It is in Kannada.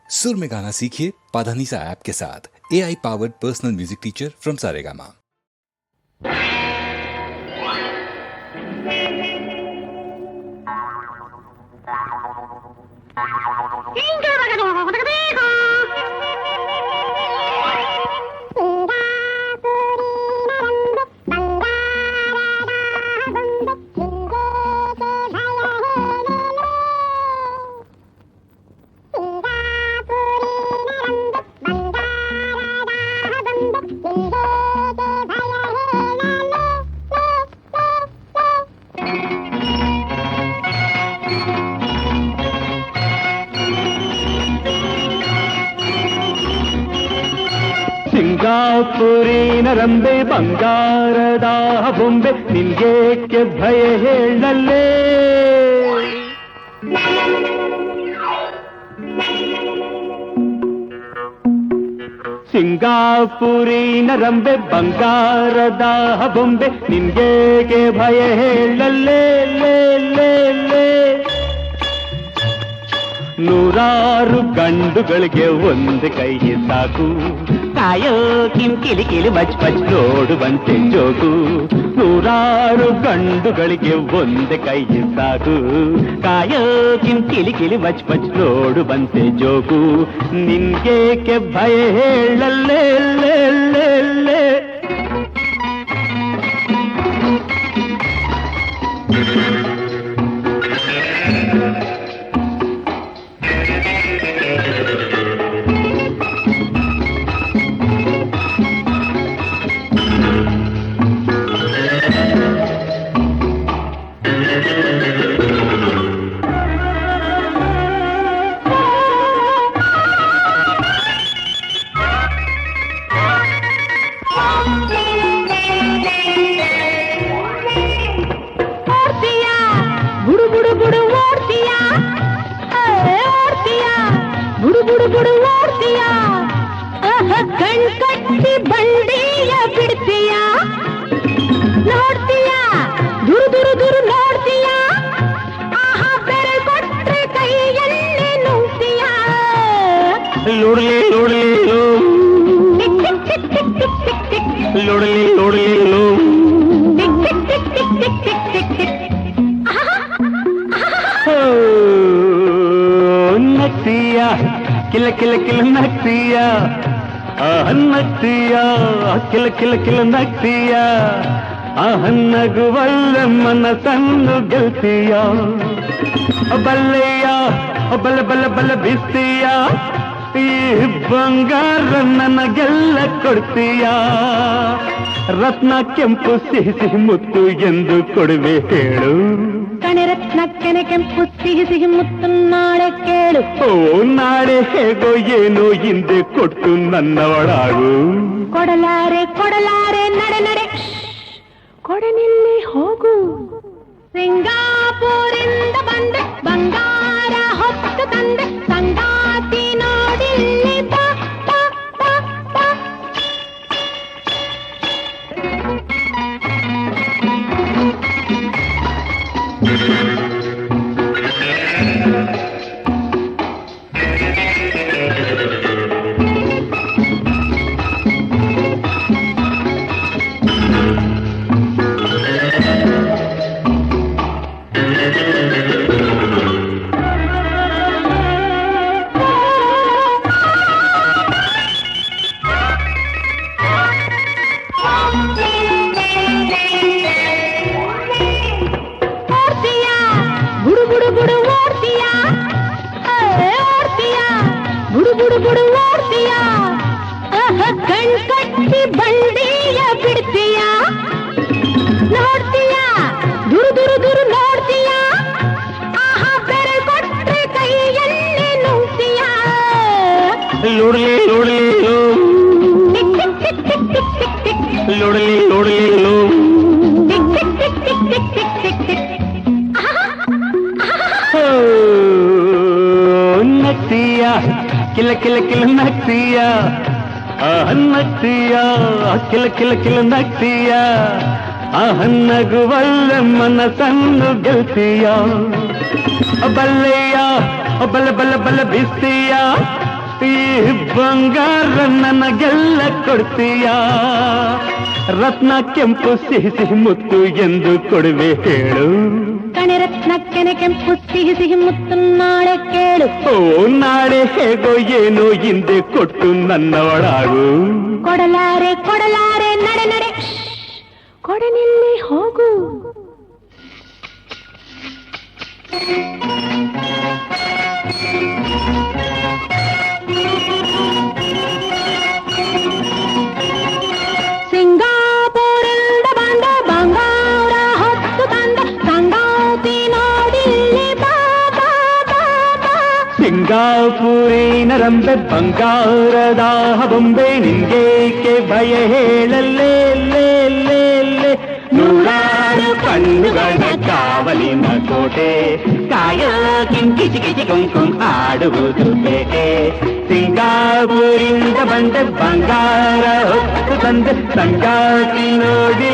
सुर में गाना सीखिए पाधानीसा ऐप के साथ। AI powered personal music teacher from Saregama. ಸಿಂಗಾಪುರಿನ ರಂಬೆ ಬಂಗಾರದ ಬೊಂಬೆ ನಿನ್ಗೇಕೆ ಭಯ ಹೇಳಲೇ ಸಿಂಗಾಪುರಿನ ರಂಬೆ ಬಂಗಾರದ ಬೊಂಬೆ ನಿನ್ಗೇಕೆ ಭಯ ಹೇಳಲೇ ಲೇ ಲೇ ಲೇ ನೂರಾರು ಗಂಡುಗಳಿಗೆ ಒಂದು ಕೈ ಸಾಕು ಕಾಯೋ ಕಿಲಿ ಕಿಲಿ ಮಚ್ ಮಚ್ ನೋಡುವಂತೆ ಜೋಗು ನೂರಾರು ಗಂಡುಗಳಿಗೆ ಒಂದು ಕೈ ಸಾಕು ಕಾಯೋ ಕಿಲಿ ಕಿಲಿ ಮಚ್ ಮಚ್ ನೋಡುವಂತೆ ಜೋಗು ನಿನ್ಗೇಕೆ ಭಯ ಹೇಳಲೇ ಲೇ ಲೇ ಲೇ ಕಟ್ಟಿ ಬಂಡಿಯ ಬಿಡ್ತೀಯ ನೋಡ್ತೀಯ ದುರು ದುರು ದುರು ನೋಡ್ತೀಯ ಆಹಾ ಬೆರೆ ಕೊಟ್ರೆ ಕೈಯಲ್ಲಿ ನುಂಗ್ತೀಯ ಲೋಡ್ಲಿ ಲೋಡ್ಲಿ ಲೋಡ್ಲಿ ಲೋಡ್ಲಿ ನಗ್ತೀಯ ಕಿಲ ಕಿಲ ಕಿಲ ನಗ್ತೀಯ ನಗ್ತೀಯ ಕಿಲ ಕಿಲ ಕಿಲ ನಗ್ತೀಯ ನಗುವಲ್ಲ ಮನಸ್ಸನ್ನು ಗೆಲ್ತೀಯ ಬಲ್ಲೆಯ ಬಲ ಬಲ ಬಲ ಬೀಸ್ತೀಯ ಈ ಬಂಗಾರ ನನಗೆಲ್ಲ ಕೊಡ್ತೀಯ ರತ್ನ ಕೆಂಪು ಸಿಹಿ ಸಿಹಿ ಮುತ್ತು ಎಂದು ಕೊಡುವೆ ಹೇಳು ಕಣರತ್ನ ಕೆನೆ ಕೆಂಪು ಸಿಹಿ ಸಿಹಿ ಮುತ್ತು ನಾಳೆ ಕೇಳು ಓ ನಾಳೆ ಹೇಗೋ ಏನೋ ಹಿಂದೆ ಕೊಟ್ಟು ನನ್ನವಳಾಗು ಕೊಡಲಾರೆ ಕೊಡಲಾರೆ ನಡೆ ನಡೆ ಕೊಡನಿಲ್ಲಿ ಹೋಗು ಸಿಂಗಾಪುರಿಂದ ಬಂದೆ ಬಂಗಾರ ಹೊತ್ತು ತಂದೆ ಸಂಗಾತಿ ನೋಡಿಲ್ಲಿ ಬಾ ಬಾ ಬಾ ಬಾ ಕಟ್ಟಿ ಬಂಡಿಯ ಬಿಡ್ತೀಯ ನೋಡ್ತೀಯ ದುರು ದುರು ದುರು ನೋಡ್ತೀಯ ಆಹಾ ಬೆರೆ ಕೊಟ್ರೆ ಕೈಯಲ್ಲಿ ನುಂಗ್ತೀಯ ಲೋಡ್ಲಿ ಲೋಡ್ಲಿ ಲೋಡ್ಲಿ ಲೋಡ್ಲಿ ನಗ್ತೀಯ ಕಿಲ ಕಿಲ ಕಿಲ ನಗ್ತೀಯ ನಗ್ತೀಯ ಕಿಲ ಕಿಲ ಕಿಲ ನಗ್ತೀಯ ನಗುವಲ್ಲ ಮನಸ್ಸನ್ನು ಗೆಲ್ತೀಯ ಬಲ್ಲೆಯ ಬಲ ಬಲ ಬಲ ಬೀಸ್ತೀಯ ಈ ಬಂಗಾರ ನನಗೆಲ್ಲ ಕೊಡ್ತೀಯಾ ರತ್ನ ಕೆಂಪು ಸಿಹಿ ಸಿಹಿ ಮುತ್ತು ಎಂದು ಕೊಡುವೆ ಹೇಳು ಕಣಿರತ್ನ ಕೆನೆ ಕೆಂಪು ಸಿಹಿ ಸಿಹಿ ಮುತ್ತು ನಾಳೆ ಕೇಳು ಓ ನಾಳೆ ಹೇಗೋ ಏನೋ ಹಿಂದೆ ಕೊಟ್ಟು ನನ್ನ ಒಳಾಗು ಕೊಡಲಾರೆ ಕೊಡಲಾರೆ ನಡೆ ನಡೆ ಕೊಡನಿಲ್ಲಿ ಹೋಗು ಸಿಂಗಾಪುರಿಂದ ಬಂದ ಬಂಗಾರ ಹೊತ್ತು ತಂದ ಸಂಗಾತಿ ನೋಡಿಲ್ಲಿ ಬಾಬಾ ಬಾಬಾ ಸಿಂಗಾಪುರಿನ ರಂಬೆ ಬಂಗಾರದ ಬೊಂಬೆ ನಿಂಗೇಕೆ ಭಯ ಹೇಳಲೇ ಲೇ ಲೇ ಲೇ ನೂರಾರು ಕಣ್ಣುಗಳ ಕಾವಲಿನ ಕೋಟೆ ಕಾಯ ಕಿಂಕಿಚಿ ಕಿಚಿ ಕುಂಕುಂ ಆಡುವುದು ಬೇಟೆ ಸಿಂಗಾಪುರಿಂದ ಬಂದ ಬಂಗಾರ ಹೊತ್ತು ತಂದ ಸಂಗಾತಿ ನೋಡಿ